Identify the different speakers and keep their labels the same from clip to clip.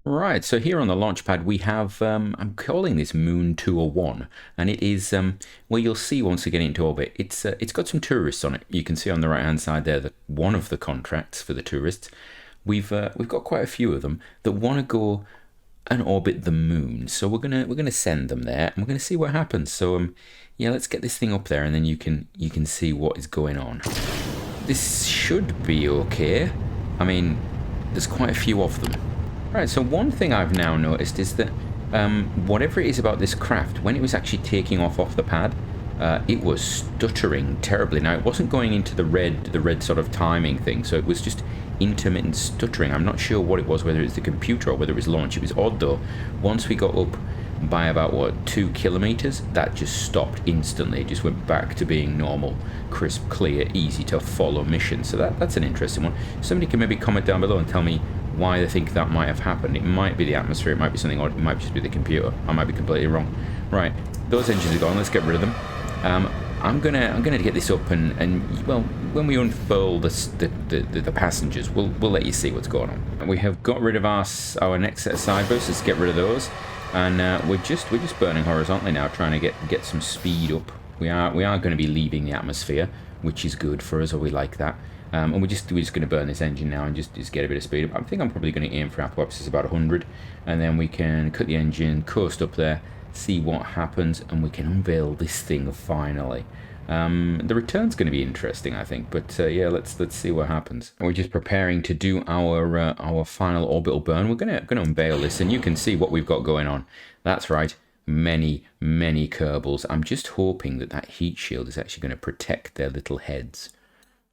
Speaker 1: Right, so here on the launch pad we have, I'm calling this Moon 201, and it is, well, you'll see once we get into orbit, it's got some tourists on it. You can see on the right hand side there that one of the contracts for the tourists, we've got quite a few of them that want to go and orbit the moon. So we're gonna send them there, and we're gonna see what happens. So yeah, let's get this thing up there, and then you can see what is going on. This should be okay. I mean, there's quite a few of them. Right, so one thing I've now noticed is that whatever it is about this craft, when it was actually taking off the pad, it was stuttering terribly. Now, it wasn't going into the red sort of timing thing, so it was just intermittent stuttering. I'm not sure what it was, whether it's the computer or whether it was launch. It was odd though. Once we got up by about, what, 2 kilometers, that just stopped instantly. It just went back to being normal, crisp, clear, easy to follow mission. So that's an interesting one. Somebody can maybe comment down below and tell me why they think that might have happened. It might be the atmosphere, it might be something odd, it might just be the computer. I might be completely wrong. Right, those engines are gone, let's get rid of them. I'm gonna get this up and well, when we unfurl the passengers, we'll let you see what's going on. We have got rid of our next set of sidebursts. Let's get rid of those, and we're just burning horizontally now, trying to get some speed up. We are going to be leaving the atmosphere, which is good for us, or we like that. And we're just going to burn this engine now and just get a bit of speed up. I think I'm probably going to aim for apoapsis about 100, and then we can cut the engine, coast up there, see what happens, and we can unveil this thing finally. The return's going to be interesting, I think, but yeah, let's see what happens. We're just preparing to do our final orbital burn. We're going to unveil this, and you can see what we've got going on. That's right, many Kerbals. I'm just hoping that heat shield is actually going to protect their little heads.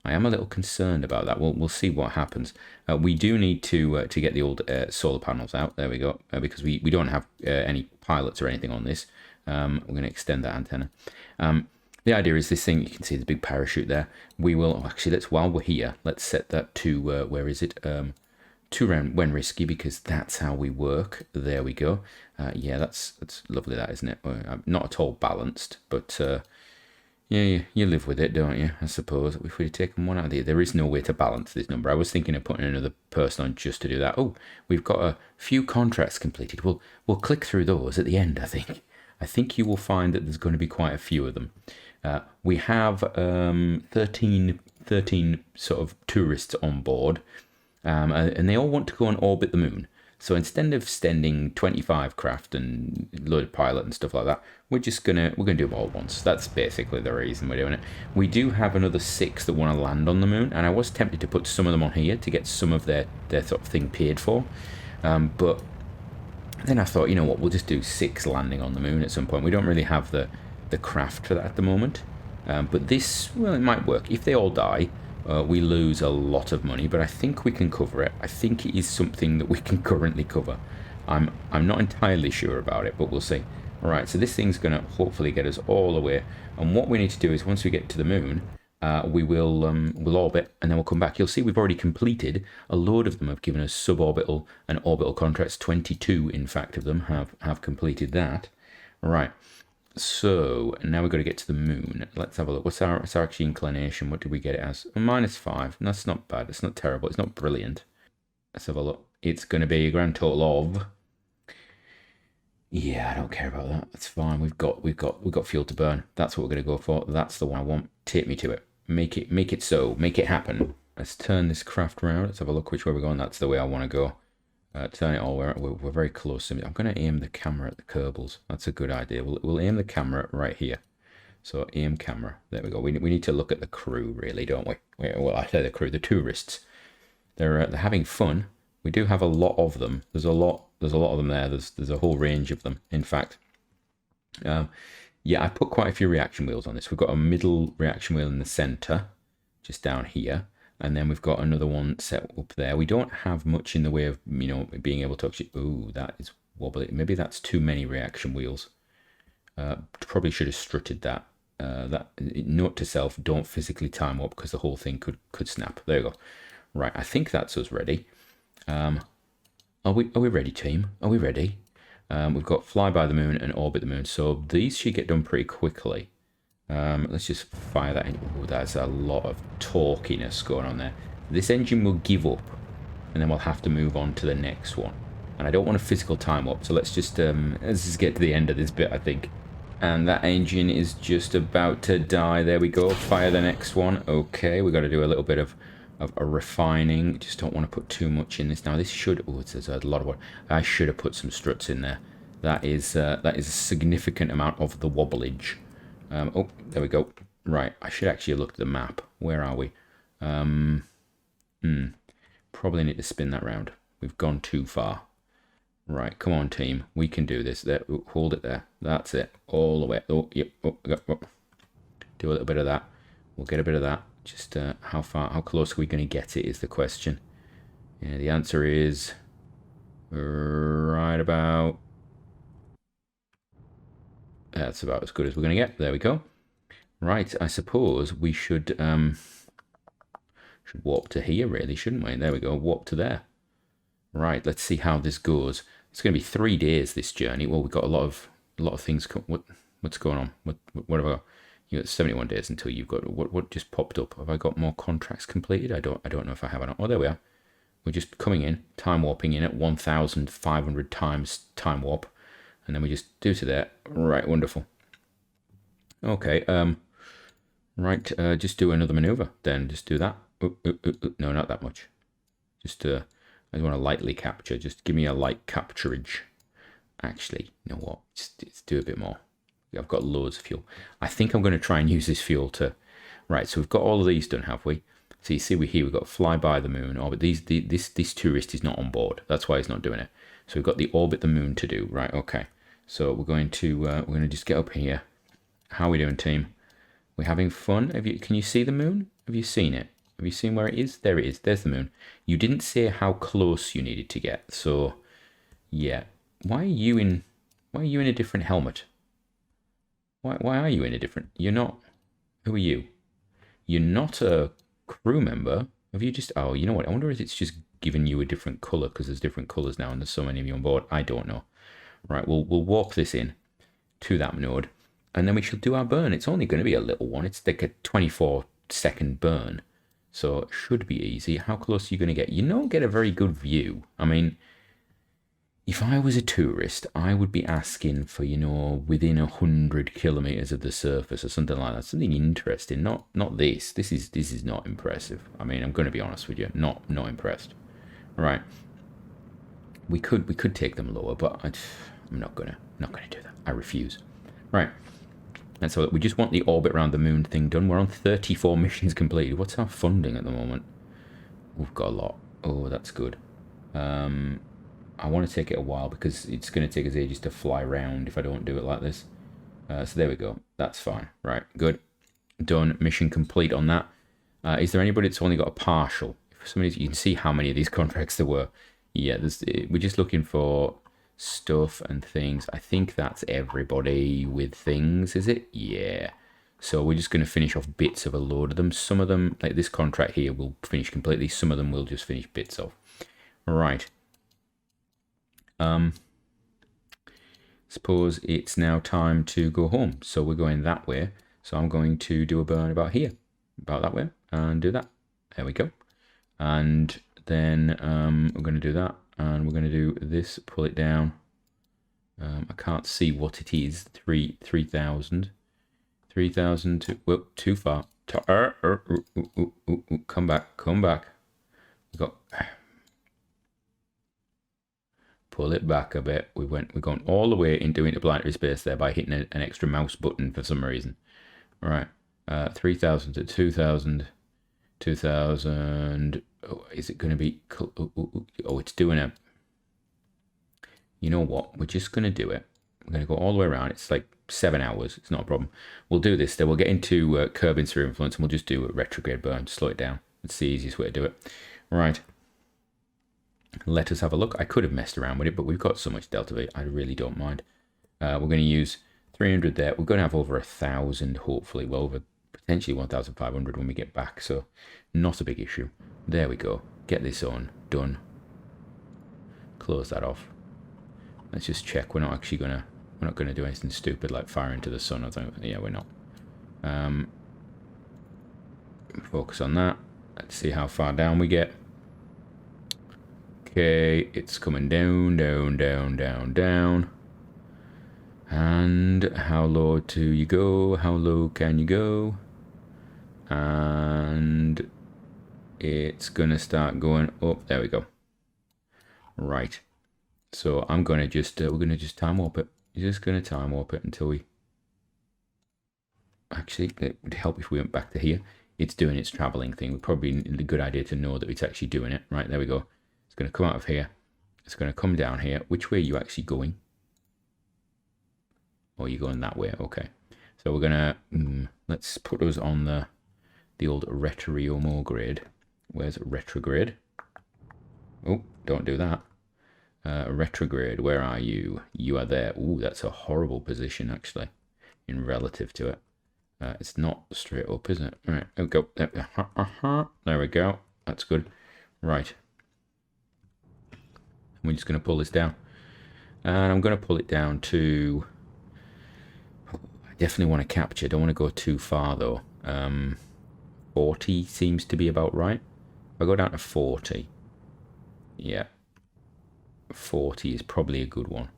Speaker 1: I am a little concerned about that. We'll see what happens. We do need to get the old solar panels out. There we go. Because we don't have any pilots or anything on this. We're going to extend that antenna. The idea is this thing, you can see the big parachute there. We will, actually, while we're here, let's set that to, where is it? To when risky, because that's how we work. There we go. Yeah, that's lovely, that, isn't it? Not at all balanced, but... yeah, you live with it, don't you? I suppose. If we take one out of there is no way to balance this number. I was thinking of putting another person on just to do that. Oh, we've got a few contracts completed. We'll click through those at the end, I think. I think you will find that there's going to be quite a few of them. We have 13 sort of tourists on board, and they all want to go and orbit the moon. So instead of sending 25 craft and loaded pilot and stuff like that, we're gonna do them all at once. That's basically the reason we're doing it. We do have another 6 that want to land on the moon, and I was tempted to put some of them on here to get some of their sort of thing paid for. But then I thought, you know what, we'll just do 6 landing on the moon at some point. We don't really have the craft for that at the moment. But this, well, it might work. If they all die, we lose a lot of money, but I think we can cover it. I think it is something that we can currently cover. I'm not entirely sure about it, but we'll see. All right, so this thing's going to hopefully get us all the way. And what we need to do is once we get to the moon, we'll orbit, and then we'll come back. You'll see we've already completed a load of them. Have given us suborbital and orbital contracts. 22, in fact, of them have completed that. All right. So now we've got to get to the moon. Let's have a look. What's our actual inclination? What did we get it as? -5. That's not bad. It's not terrible. It's not brilliant. Let's have a look. It's going to be a grand total of. Yeah, I don't care about that. That's fine. We've got fuel to burn. That's what we're going to go for. That's the one I want. Take me to it. Make it so. Make it happen. Let's turn this craft around. Let's have a look which way we're going. That's the way I want to go. Turn it all. We're very close to it. I'm going to aim the camera at the Kerbals. That's a good idea. We'll aim the camera right here. So aim camera. There we go. We need to look at the crew, really, don't we? Well, I say the crew, the tourists. They're having fun. We do have a lot of them. There's a lot of them there. There's a whole range of them. In fact, yeah, I put quite a few reaction wheels on this. We've got a middle reaction wheel in the center, just down here. And then we've got another one set up there. We don't have much in the way of, you know, being able to actually... Ooh, that is wobbly. Maybe that's too many reaction wheels. Probably should have strutted that. Note to self, don't physically time up because the whole thing could snap. There you go. Right, I think that's us ready. Are we ready, team? Are we ready? We've got fly by the moon and orbit the moon. So these should get done pretty quickly. Let's just fire that in. Oh, that's a lot of torquiness going on there. This engine will give up, and then we'll have to move on to the next one. And I don't want a physical time warp, so let's just get to the end of this bit, I think. And that engine is just about to die. There we go. Fire the next one. Okay, we got to do a little bit of a refining. Just don't want to put too much in this. Now this should... Oh, it says a lot of water. I should have put some struts in there. That is a significant amount of the wobblage. Oh, there we go. Right, I should actually look at the map. Where are we? Probably need to spin that round. We've gone too far. Right, come on, team. We can do this. There, hold it there. That's it. All the way. Oh, yep. Oh, do a little bit of that. We'll get a bit of that. Just how close are we going to get it is the question. Yeah, the answer is right about... That's about as good as we're going to get. There we go. Right, I suppose we should warp to here, really, shouldn't we? There we go. Warp to there. Right, let's see how this goes. It's going to be 3 days, this journey. Well, we've got a lot of things. What's going on? What have I got? You got 71 days until you've got... What just popped up? Have I got more contracts completed? I don't know if I have or not. Oh, there we are. We're just coming in, time warping in at 1,500 times time warp. And then we just do to there. Right, wonderful. Okay, right, just do another maneuver. Then just do that. No, not that much. Just I just want to lightly capture. Just give me a light capturage. Actually, you know what? Just do a bit more. I've got loads of fuel. I think I'm going to try and use this fuel to... Right, so we've got all of these done, have we? So you see we've got fly by the moon. Orbit. This tourist is not on board. That's why he's not doing it. So we've got the orbit the moon to do. Right, okay. So we're going to just get up here. How are we doing, team? We're having fun. Can you see the moon? Have you seen it? Have you seen where it is? There it is. There's the moon. You didn't say how close you needed to get. So, yeah. Why are you in a different helmet? Why are you in a different... You're not... Who are you? You're not a crew member. Have you just... Oh, you know what? I wonder if it's just giving you a different color because there's different colors now and there's so many of you on board. I don't know. Right, we'll warp this in to that node and then we shall do our burn. It's only going to be a little one. It's like a 24-second burn. So it should be easy. How close are you going to get? You don't get a very good view. I mean, if I was a tourist, I would be asking for, you know, within 100 kilometers of the surface or something like that. Something interesting. Not this. This is not impressive. I mean, I'm going to be honest with you. Not impressed. All right. We could take them lower, but I'm not gonna do that. I refuse. Right. And so we just want the orbit around the moon thing done. We're on 34 missions completed. What's our funding at the moment? We've got a lot. Oh, that's good. I want to take it a while because it's going to take us ages to fly around if I don't do it like this. So there we go. That's fine. Right. Good. Done. Mission complete on that. Is there anybody that's only got a partial? If somebody, you can see how many of these contracts there were. Yeah, we're just looking for stuff and things. I think that's everybody with things, is it? Yeah. So we're just going to finish off bits of a load of them. Some of them, like this contract here, will finish completely. Some of them we'll just finish bits of. Right. Suppose it's now time to go home. So we're going that way. So I'm going to do a burn about here, about that way, and do that. There we go. And then we're going to do that. And we're going to do this, pull it down. I can't see what it is. 3,000. 3,000. Whoop, too far. Come back. We got... Pull it back a bit. We're going all the way into interplanetary space there by hitting an extra mouse button for some reason. All right. 3,000 to 2,000. 2,000. Oh, is it going to be... Oh, it's doing a... You know what? We're just going to do it. We're going to go all the way around. It's like 7 hours. It's not a problem. We'll do this. Then we'll get into curb sphere influence and we'll just do a retrograde burn to slow it down. It's the easiest way to do it. Right. Let us have a look. I could have messed around with it, but we've got so much delta V. I really don't mind. We're going to use 300 there. We're going to have over 1,000, hopefully. Well, over potentially 1,500 when we get back. So not a big issue. There we go. Get this on. Done. Close that off. Let's just check. We're not actually going to... We're not going to do anything stupid like fire into the sun. I think. Yeah, we're not. Focus on that. Let's see how far down we get. Okay, it's coming down, down, down, down, down. And how low do you go? How low can you go? And it's gonna start going up. There we go. Right. So I'm gonna just we're gonna just time warp it. Just gonna time warp it until we. Actually, it would help if we went back to here. It's doing its traveling thing. Probably a good idea to know that it's actually doing it. Right, there we go. It's going to come out of here. It's going to come down here. Which way are you actually going? Oh, you're going that way. Okay. So we're going to... let's put us on the old retrograde. Where's retrograde? Oh, don't do that. Retrograde, where are you? You are there. Ooh, that's a horrible position, actually, in relative to it. It's not straight up, is it? All right, there we go. There we go. That's good. Right. We're just going to pull this down. And I'm going to pull it down to... I definitely want to capture. Don't want to go too far, though. 40 seems to be about right. If I go down to 40... Yeah. 40 is probably a good one.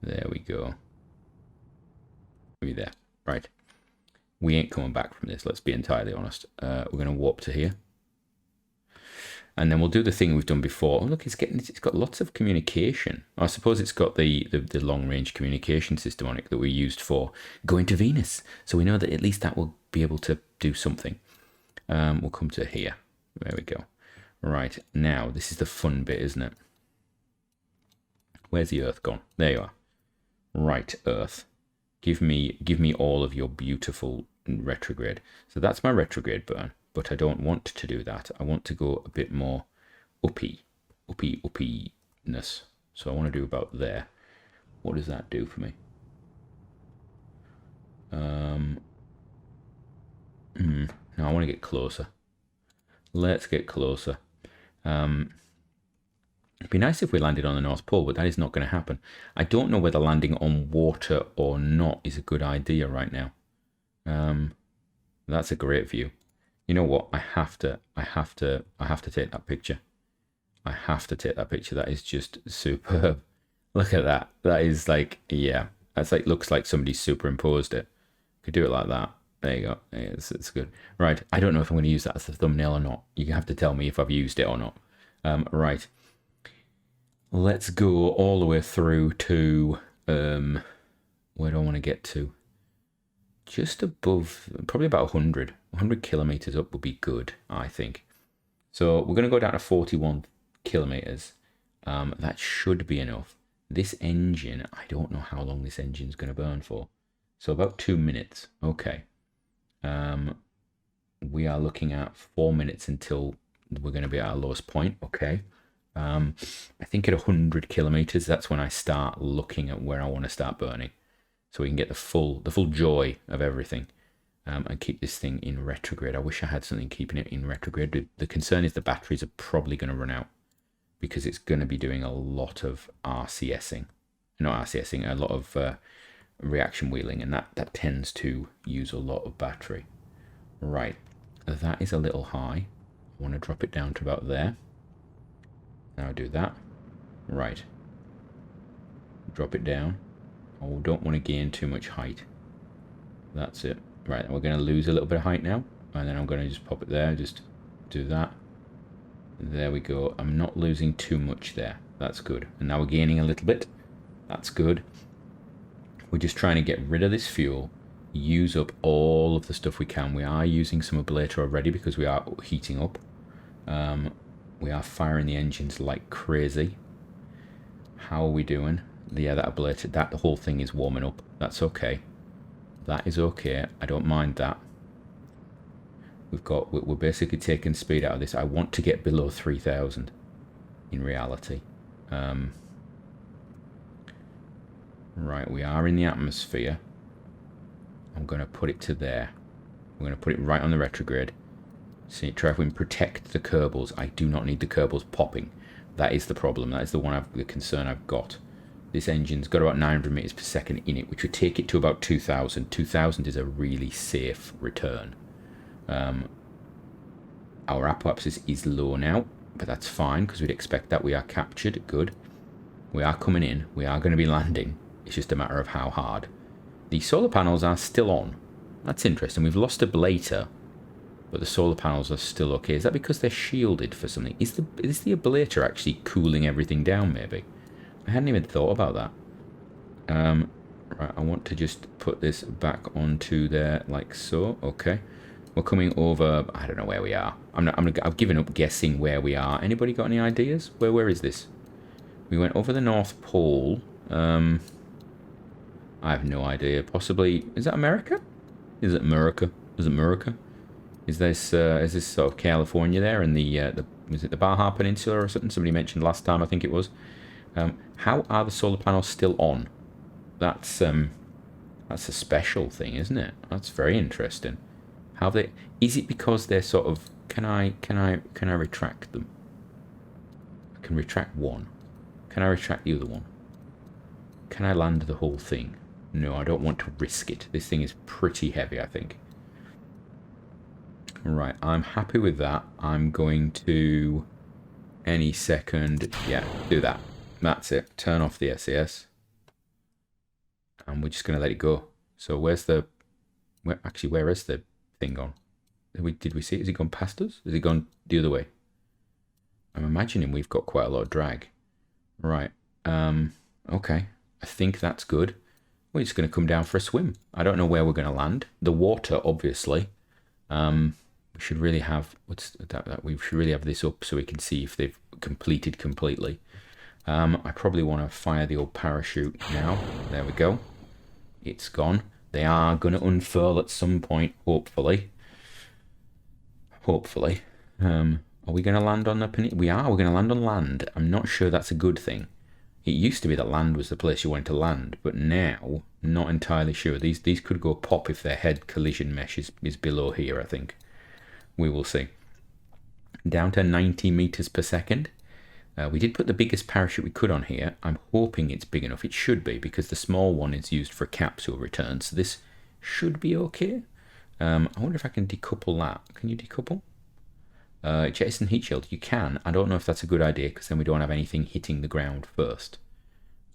Speaker 1: There we go. Be there. Right. We ain't coming back from this, let's be entirely honest. We're going to warp to here. And then we'll do the thing we've done before. Oh, look, it's got lots of communication. I suppose it's got the long-range communication system on it that we used for going to Venus. So we know that at least that will be able to do something. We'll come to here. There we go. Right, now, this is the fun bit, isn't it? Where's the Earth gone? There you are. Right, Earth. Give me all of your beautiful retrograde. So that's my retrograde burn, but I don't want to do that. I want to go a bit more uppiness. So I want to do about there. What does that do for me? No, I want to get closer. Let's get closer. It'd be nice if we landed on the North Pole, but that is not going to happen. I don't know whether landing on water or not is a good idea right now. That's a great view. You know what? I have to take that picture. I have to take that picture. That is just superb. Look at that. That is like, yeah, that's like, looks like somebody superimposed it. Could do it like that. There you go. Yeah, it's good. Right. I don't know if I'm going to use that as the thumbnail or not. You have to tell me if I've used it or not. Right. Let's go all the way through to, where do I want to get to? Just above, probably about 100 kilometers up would be good, I think. So we're going to go down to 41 kilometers. That should be enough. This engine, I don't know how long this engine's going to burn for. So about 2 minutes. Okay. We are looking at 4 minutes until we're going to be at our lowest point. Okay. I think at 100 kilometers, that's when I start looking at where I want to start burning. So we can get the full joy of everything, and keep this thing in retrograde. I wish I had something keeping it in retrograde. The concern is the batteries are probably going to run out because it's going to be doing a lot of RCSing. Not RCSing, a lot of reaction wheeling, and that tends to use a lot of battery. Right, that is a little high. I want to drop it down to about there. Now do that. Right. Drop it down. Oh, don't want to gain too much height. That's it. Right, we're going to lose a little bit of height now. And then I'm going to just pop it there. Just do that. There we go. I'm not losing too much there. That's good. And now we're gaining a little bit. That's good. We're just trying to get rid of this fuel. Use up all of the stuff we can. We are using some ablator already because we are heating up. We are firing the engines like crazy. How are we doing? Yeah, that ablator, the whole thing is warming up. That's okay. That is okay. I don't mind that. We're basically taking speed out of this. I want to get below 3,000 in reality. Right, we are in the atmosphere. I'm going to put it to there. We're going to put it right on the retrograde. See, try if we can protect the Kerbals. I do not need the Kerbals popping. That is the problem. That is the concern I've got. This engine's got about 900 meters per second in it, which would take it to about 2,000. 2,000 is a really safe return. Our apoapsis is low now, but that's fine because we'd expect that. We are captured. Good. We are coming in. We are going to be landing. It's just a matter of how hard. The solar panels are still on. That's interesting. We've lost a ablator, but the solar panels are still okay. Is that because they're shielded for something? Is the ablator actually cooling everything down, maybe? I hadn't even thought about that. Right, I want to just put this back onto there like so. Okay. We're coming over... I don't know where we are. I've given up guessing where we are. Anybody got any ideas? Where is this? We went over the North Pole. I have no idea. Possibly... Is that America? Is it America? Is it America? Is this sort of California there and was it the Baja Peninsula or something? Somebody mentioned last time, I think it was. How are the solar panels still on? That's a special thing, isn't it? That's very interesting. How they... Is it because they're sort of... Can I retract them? I can retract one. Can I retract the other one? Can I land the whole thing? No, I don't want to risk it. This thing is pretty heavy, I think. Right, I'm happy with that. I'm going to... Any second... Yeah, do that. That's it. Turn off the SAS. And we're just going to let it go. So where's the... Where is the thing gone? Did we see it? Has it gone past us? Has it gone the other way? I'm imagining we've got quite a lot of drag. Right. Okay. I think that's good. We're just going to come down for a swim. I don't know where we're going to land. The water, obviously. We should really have... What's that? We should really have this up so we can see if they've completed completely. I probably want to fire the old parachute now. There we go. It's gone. They are going to unfurl at some point, hopefully. Hopefully. Are we going to land on the peninsula? We are. We're going to land on land. I'm not sure that's a good thing. It used to be that land was the place you wanted to land, but now, not entirely sure. These could go pop if their head collision mesh is below here, I think. We will see. Down to 90 meters per second. We did put the biggest parachute we could on here. I'm hoping it's big enough. It should be, because the small one is used for capsule return, so this should be okay. I wonder if I can decouple that. Can you decouple? Jettison heat shield. You can. I don't know if that's a good idea, because then we don't have anything hitting the ground first.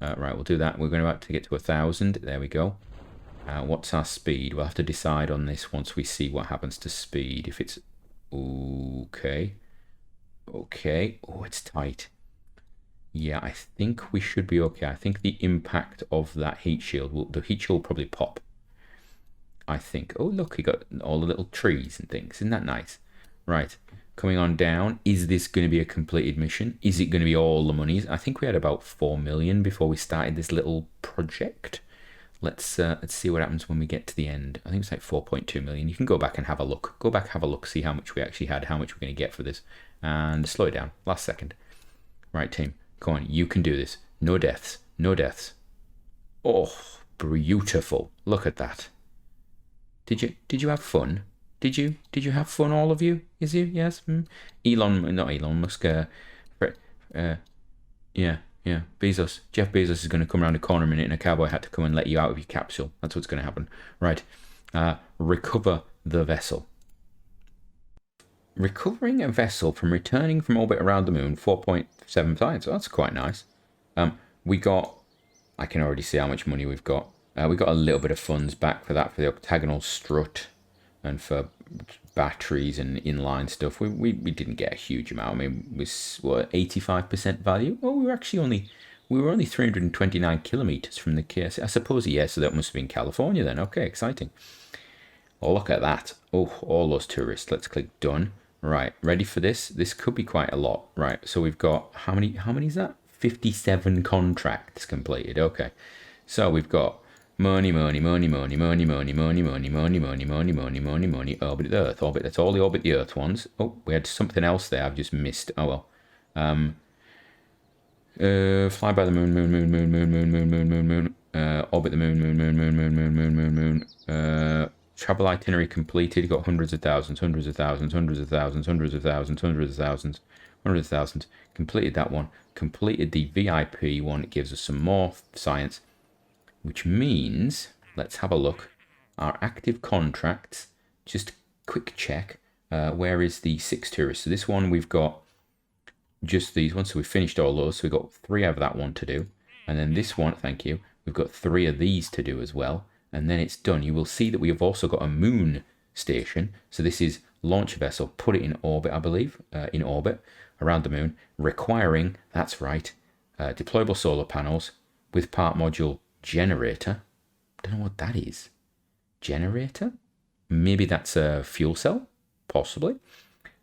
Speaker 1: Right, we'll do that. We're going to get to 1,000. There we go. What's our speed? We'll have to decide on this once we see what happens to speed. If it's... Okay. Okay. Oh, it's tight. Yeah, I think we should be okay. I think the impact of that heat shield the heat shield will probably pop. I think. Oh, look, you got all the little trees and things. Isn't that nice? Right. Coming on down. Is this going to be a completed mission? Is it going to be all the monies? I think we had about 4 million before we started this little project. Let's see what happens when we get to the end. I think it's like 4.2 million. You can go back and have a look. Go back, have a look, see how much we actually had, how much we're going to get for this. And slow it down. Last second. Right, team. Come on, you can do this. No deaths. No deaths. Oh, beautiful. Look at that. Did you have fun? Did you have fun, all of you? Is you? Yes? Not Elon Musk. Yeah. Bezos. Jeff Bezos is going to come around the corner a minute in a cowboy hat to come and let you out of your capsule. That's what's going to happen. Right. Recover the vessel. Recovering a vessel from returning from orbit around the moon 4.7 times. So that's quite nice. We got... I can already see how much money we've got. We got a little bit of funds back for that, for the octagonal strut and for batteries and inline stuff. We didn't get a huge amount. I mean, it was, what, 85% value? Well, we were only 329 kilometers from the KS. I suppose, yeah, so that must have been California then. Okay, exciting. Oh, look at that. Oh, all those tourists. Let's click done. Right, ready for this? This could be quite a lot. Right, so we've got, how many is that? 57 contracts completed. Okay, so we've got money, orbit the Earth, orbit, that's all the orbit the Earth ones. Oh, we had something else there I've just missed. Oh well. Fly by the moon, orbit the moon, travel itinerary completed, got hundreds of thousands, completed that one, completed the VIP one. It gives us some more science, which means, let's have a look, our active contracts, just quick check, where is the 6 tourists? So this one we've got just these ones. So we finished all those. So we've got 3 of that one to do. And then this one, thank you, we've got 3 of these to do as well. And then it's done. You will see that we have also got a moon station. So this is launch a vessel, put it in orbit, I believe, in orbit around the moon, requiring, that's right, deployable solar panels with part module generator. Don't know what that is. Generator? Maybe that's a fuel cell, possibly.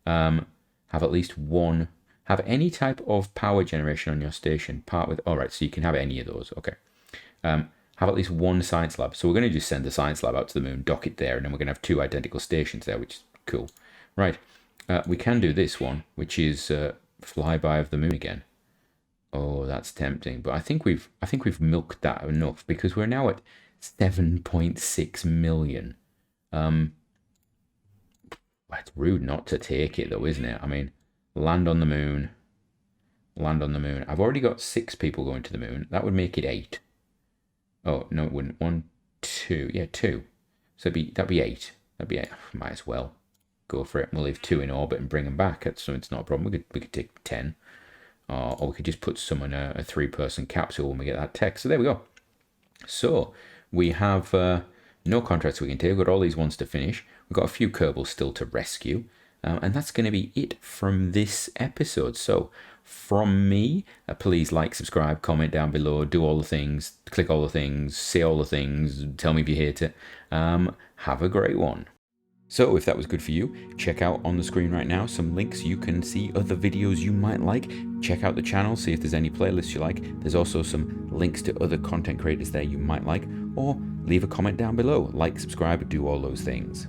Speaker 1: Have at least one, have any type of power generation on your station, part with, all right, so you can have any of those, okay. Have at least one science lab. So we're going to just send the science lab out to the moon, dock it there, and then we're going to have 2 identical stations there, which is cool. Right, we can do this one, which is flyby of the moon again. Oh, that's tempting, but I think we've milked that enough because we're now at 7.6 million. It's rude not to take it though, isn't it? I mean, land on the moon. Land on the moon. I've already got 6 people going to the moon. That would make it 8. Oh, no, it wouldn't. 1, 2. Yeah, 2. So that'd be 8. That'd be 8. Might as well go for it. We'll leave 2 in orbit and bring them back. So it's not a problem. We could take 10. Or we could just put some in a 3-person capsule when we get that tech. So there we go. So we have no contracts we can take. We've got all these ones to finish. We've got a few Kerbals still to rescue. And that's going to be it from this episode. So from me, please like, subscribe, comment down below, do all the things, click all the things, say all the things, tell me if you hate it. Have a great one. So if that was good for you, check out on the screen right now some links. You can see other videos you might like. Check out the channel, see if there's any playlists you like. There's also some links to other content creators there you might like. Or leave a comment down below. Like, subscribe, do all those things.